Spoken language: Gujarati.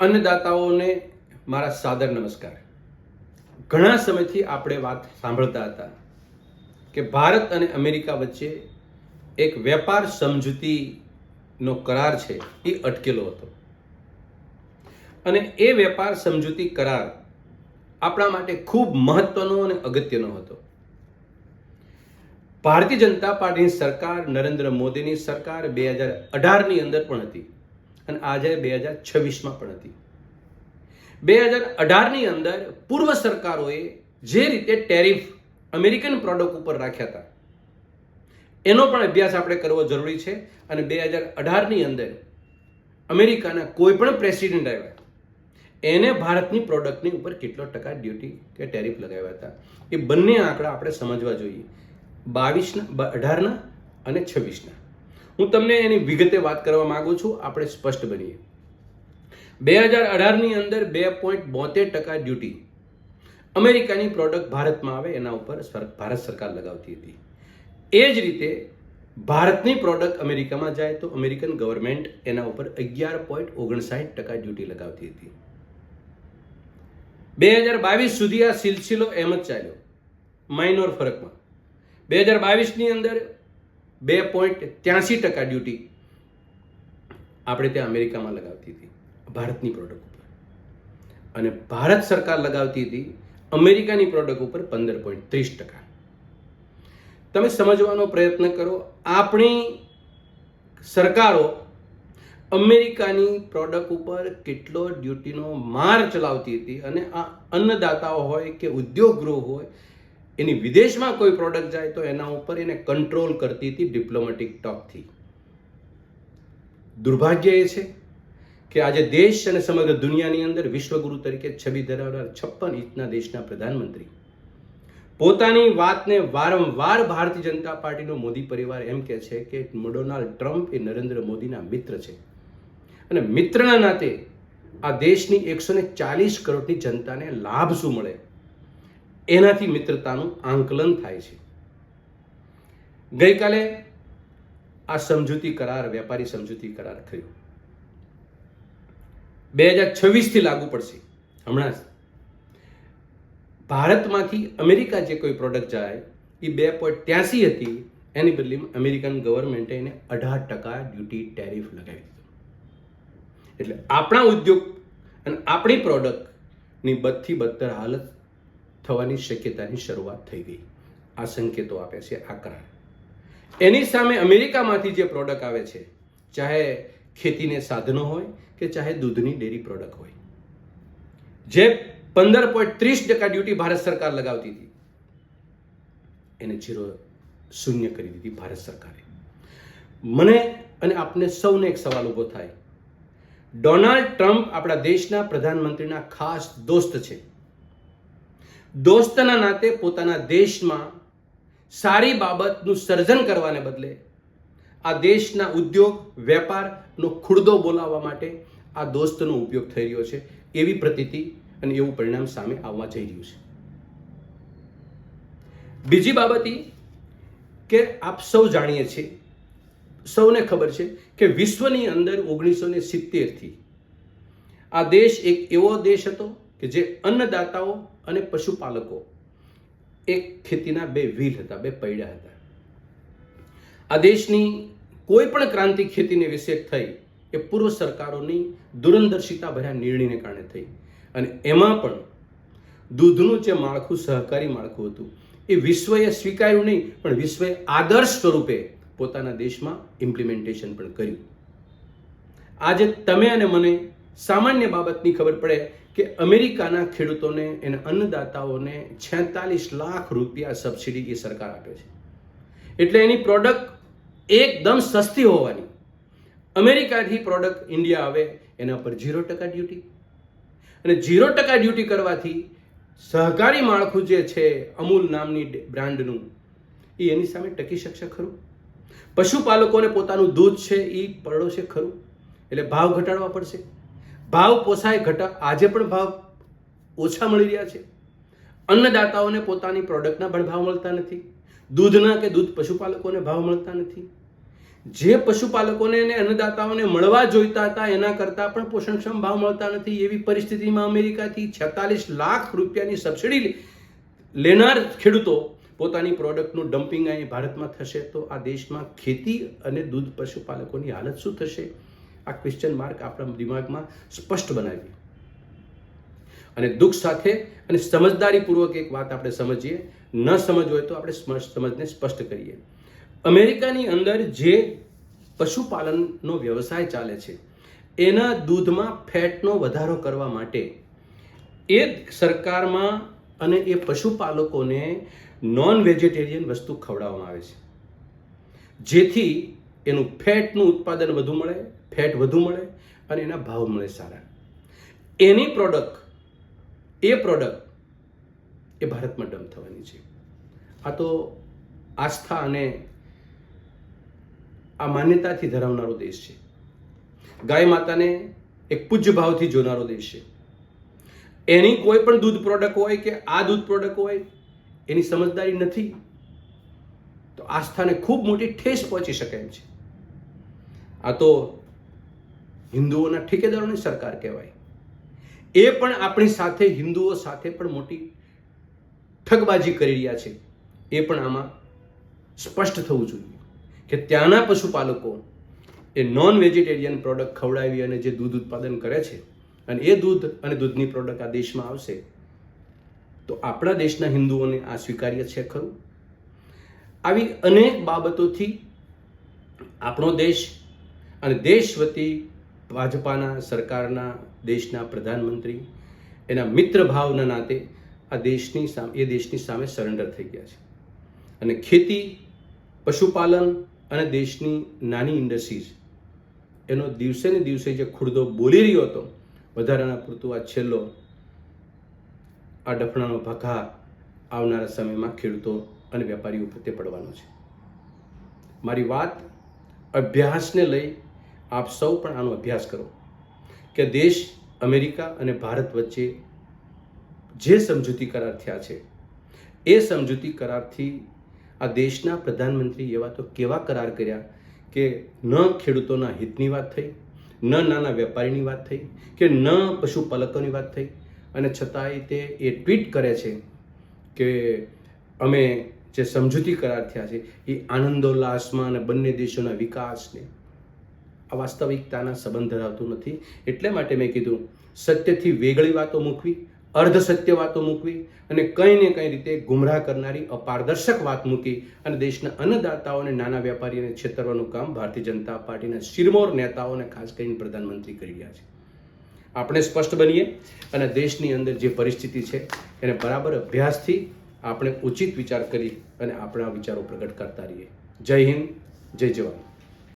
અન્નદાતાઓને મારા સાદર નમસ્કાર. ઘણા સમયથી આપણે વાત સાંભળતા હતા કે ભારત અને અમેરિકા વચ્ચે એક વેપાર સમજૂતીનો કરાર છે એ અટકેલો હતો અને એ વેપાર સમજૂતી કરાર આપણા માટે ખૂબ મહત્વનો અને અગત્યનો હતો. ભારતીય જનતા પાર્ટીની સરકાર, નરેન્દ્ર મોદીની સરકાર 2018ની અંદર પણ હતી અને આજે 2026માં પણ હતી. 2018ની અંદર પૂર્વ સરકારોએ જે રીતે ટેરિફ અમેરિકન પ્રોડક્ટ ઉપર રાખ્યા હતા એનો પણ અભ્યાસ આપણે કરવો જરૂરી છે. અને 2018ની અંદર અમેરિકાના કોઈ પણ પ્રેસિડેન્ટ આવ્યા એને ભારતની પ્રોડક્ટની ઉપર કેટલો ટકા ડ્યુટી કે ટેરિફ લગાવ્યા હતા એ બંને આંકડા આપણે સમજવા જોઈએ, 22ના, 18ના અને 26ના. હું તમને એની વિગતે વાત કરવા માંગુ છું, આપણે સ્પષ્ટ બનીએ. 2018ની અંદર 2.72% ડ્યુટી અમેરિકાની પ્રોડક્ટ ભારતમાં આવે એના ઉપર ભારત સરકાર લગાવતી હતી. એ જ રીતે ભારતની પ્રોડક્ટ અમેરિકામાં જાય તો અમેરિકન ગવર્મેન્ટ એના ઉપર 11.59% ડ્યુટી લગાવતી હતી. 2022 સુધી આ સિલસિલો એમ જ ચાલ્યો, માઇનોર ફરકમાં. 2022ની અંદર 2.83% ડ્યુટી આપણે ત્યાં અમેરિકામાં લગાવતી હતી ભારતની પ્રોડક્ટ ઉપર, અને ભારત સરકાર લગાવતી હતી અમેરિકાની પ્રોડક્ટ ઉપર 15.30%. તમે સમજવાનો પ્રયત્ન કરો, આપણી સરકારો અમેરિકાની પ્રોડક્ટ ઉપર કેટલો ડ્યુટીનો માર ચલાવતી હતી અને આ અન્નદાતાઓ હોય કે ઉદ્યોગ ગૃહ હોય એની વિદેશમાં કોઈ પ્રોડક્ટ જાય તો એના ઉપર એને કંટ્રોલ કરતી હતી ડિપ્લોમેટિક ટોકથી. દુર્ભાગ્ય એ છે કે આજે દેશ અને સમગ્ર દુનિયાની અંદર વિશ્વગુરુ તરીકે છબી ધરાવનાર 56 ઇંચના દેશના પ્રધાનમંત્રી પોતાની વાતને વારંવાર ભારતીય જનતા પાર્ટીનો મોદી પરિવાર એમ કહે છે કે ડોનાલ્ડ ટ્રમ્પ એ નરેન્દ્ર મોદીના મિત્ર છે અને મિત્રના નાતે આ દેશની 140 કરોડની જનતાને લાભ શું મળે એનાથી મિત્રતાનું આંકલન થાય છે. ગઈકાલે આ સમજૂતી કરાર, વેપારી સમજૂતી કરાર થયો, 2026થી લાગુ પડશે. હમણાં જ ભારતમાંથી અમેરિકા જે કોઈ પ્રોડક્ટ જાય એ 2.83 હતી, એની બદલીમાં અમેરિકન ગવર્મેન્ટે એને 18% ડ્યુટી ટેરિફ લગાવી દીધો. એટલે આપણા ઉદ્યોગ અને આપણી પ્રોડક્ટની બદથી બદતર હાલત થવાની શક્યતાની શરૂઆત થઈ ગઈ. આ સંકેતો આપે છે આ કરાર. એની સામે અમેરિકામાંથી જે પ્રોડક્ટ આવે છે, ચાહે ખેતીને સાધનો હોય કે ચાહે દૂધની ડેરી પ્રોડક્ટ હોય, જે 15.30% ડ્યુટી ભારત સરકાર લગાવતી હતી એને શૂન્ય કરી દીધી ભારત સરકારે. મને અને આપને સૌને એક સવાલ ઊભો થાય, ડોનાલ્ડ ટ્રમ્પ આપણા દેશના પ્રધાનમંત્રીના ખાસ દોસ્ત છે. દોસ્તના નાતે પોતાના દેશમાં સારી બાબતનું સર્જન કરવાને બદલે આ દેશના ઉદ્યોગ વેપારનો ખુરદો બોલાવવા માટે આ દોસ્તનો ઉપયોગ થઈ રહ્યો છે, એવી પ્રતીતિ અને એવું પરિણામ સામે આવવા જઈ રહ્યું છે. બીજી બાબત એ કે આપ સૌ જાણીએ છીએ, સૌને ખબર છે કે વિશ્વની અંદર 1970થી આ દેશ એક એવો દેશ હતો કે જે અન્નદાતાઓ અને પશુપાલકો એક ખેતીના બે વ્હીલ હતા, બે પૈડા હતા. આ દેશની કોઈ પણ ક્રાંતિ ખેતીને વિશે થઈ એ પૂર્વ સરકારોની દૂરંદર્શિતા ભર્યા નિર્ણયને કારણે થઈ, અને એમાં પણ દૂધનું જે માળખું, સહકારી માળખું હતું એ વિશ્વએ સ્વીકાર્યું નહીં, પણ વિશ્વએ આદર્શ સ્વરૂપે પોતાના દેશમાં ઇમ્પ્લિમેન્ટેશન પણ કર્યું. આજે તમે અને મને સામાન્ય બાબતની ખબર પડે કે અમેરિકાના ખેડૂતોને, એના અન્નદાતાઓને 46 લાખ રૂપિયા સબસિડી એ સરકાર આપે છે. એટલે એની પ્રોડક્ટ એકદમ સસ્તી હોવાની અમેરિકાથી પ્રોડક્ટ ઇન્ડિયા આવે એના પર 0% ડ્યુટી, અને 0% ડ્યુટી કરવાથી સહકારી માળખું જે છે અમૂલ નામની બ્રાન્ડનું એ એની સામે ટકી શકશે ખરું? પશુપાલકોને પોતાનું દૂધ છે એ પરવડશે ખરું? એટલે ભાવ ઘટાડવા પડશે. ભાવ પોસાય આજે પણ ભાવ ઓછા મળી રહ્યા છે. અન્નદાતાઓને પોતાની પ્રોડક્ટના પણ ભાવ મળતા નથી, દૂધના કે દૂધ પશુપાલકોને ભાવ મળતા નથી. જે પશુપાલકોને અને અન્નદાતાઓને મળવા જોઈતા હતા એના કરતાં પણ પોષણક્ષમ ભાવ મળતા નથી. એવી પરિસ્થિતિમાં અમેરિકાથી 46 લાખ રૂપિયાની સબસિડી લેનાર ખેડૂતો પોતાની પ્રોડક્ટનું ડમ્પિંગ અહીં ભારતમાં થશે તો આ દેશમાં ખેતી અને દૂધ પશુપાલકોની હાલત શું થશે? આ ક્વેશ્ચન માર્ક આપણા દિમાગમાં સ્પષ્ટ બનાવી અને દુઃખ સાથે અને સમજદારીપૂર્વક એક વાત આપણે સમજીએ. ન સમજ હોય તો આપણે સમજને સ્પષ્ટ કરીએ. અમેરિકાની અંદર જે પશુપાલનનો વ્યવસાય ચાલે છે એના દૂધમાં ફેટનો વધારો કરવા માટે એ સરકારમાં અને એ પશુપાલકોને નોન વેજીટેરિયન વસ્તુ ખવડાવવામાં આવે છે, જેથી એનું ફેટનું ઉત્પાદન વધુ મળે, ફેટ વધુ મળે અને એના ભાવ મળે સારા. એની પ્રોડક્ટ એ ભારતમાં ડમ્પ થવાની છે. આ તો આસ્થા અને આ માન્યતાથી ધરાવનારો દેશ છે. ગાય માતાને એક પૂજ્ય ભાવથી જોનારો દેશ છે. એની કોઈ પણ દૂધ પ્રોડક્ટ હોય કે આ દૂધ પ્રોડક્ટ હોય એની સમજદારી નથી તો આસ્થાને ખૂબ મોટી ઠેસ પહોંચી શકે એમ છે. આ તો હિન્દુઓના ઠેકેદારોની સરકાર કહેવાય. એ પણ આપણી સાથે હિન્દુઓ સાથે પણ મોટી ઠગબાજી કરી રહ્યા છે. એ પણ આમાં સ્પષ્ટ થવું જોઈએ કે ત્યાંના પશુપાલકો એ નોન વેજીટેરિયન પ્રોડક્ટ ખવડાવી અને જે દૂધ ઉત્પાદન કરે છે અને એ દૂધ અને દૂધની પ્રોડક્ટ આ દેશમાં આવશે તો આપણા દેશના હિન્દુઓને આ સ્વીકાર્ય છે ખરું? આવી અનેક બાબતોથી આપણો દેશ અને દેશ વતી ભાજપાના સરકારના દેશના પ્રધાનમંત્રી એના મિત્ર ભાવના નાતે આ દેશની સામે સરેન્ડર થઈ ગયા છે. અને ખેતી, પશુપાલન અને દેશની નાની ઇન્ડસ્ટ્રીઝ એનો દિવસે ને દિવસે જે ખુરદો બોલી રહ્યો હતો વધારાના પૂરતું આ છેલ્લો આ ડફણાનો ભગા આવનારા સમયમાં ખેડૂતો અને વેપારીઓ પ્રત્યે પડવાનો છે. મારી વાત અભ્યાસને લઈ આપ સૌ પણ આનો અભ્યાસ કરો કે દેશ અમેરિકા અને ભારત વચ્ચે જે સમજૂતી કરાર થયા છે એ સમજૂતી કરારથી આ દેશના પ્રધાનમંત્રી એવા તો કેવા કરાર કર્યા કે ન ખેડૂતોના હિતની વાત થઈ, ન નાના વેપારીની વાત થઈ કે ન પશુપાલકોની વાત થઈ અને છતાંય તે એ ટ્વીટ કરે છે કે અમે જે સમજૂતી કરાર થયા છે એ આનંદોલ્લાસમાં અને બંને દેશોના વિકાસને આ વાસ્તવિકતાના સંબંધ ધરાવતું નથી. એટલે માટે મેં કીધું સત્યથી વેગળી વાતો મૂકવી, અર્ધ સત્ય વાતો મૂકવી અને કંઈ ને કંઈ રીતે ગુમરાહ કરનારી અપારદર્શક વાત મૂકી અને દેશના અન્નદાતાઓને નાના વેપારીઓને છેતરવાનું કામ ભારતીય જનતા પાર્ટીના શિરમોર નેતાઓને ખાસ કરીને પ્રધાનમંત્રી કરી રહ્યા છે. આપણે સ્પષ્ટ બનીએ અને દેશની અંદર જે પરિસ્થિતિ છે એને બરાબર અભ્યાસથી આપણે ઉચિત વિચાર કરી અને આપણા વિચારો પ્રગટ કરતા રહીએ. જય હિન્દ, જય જવાન.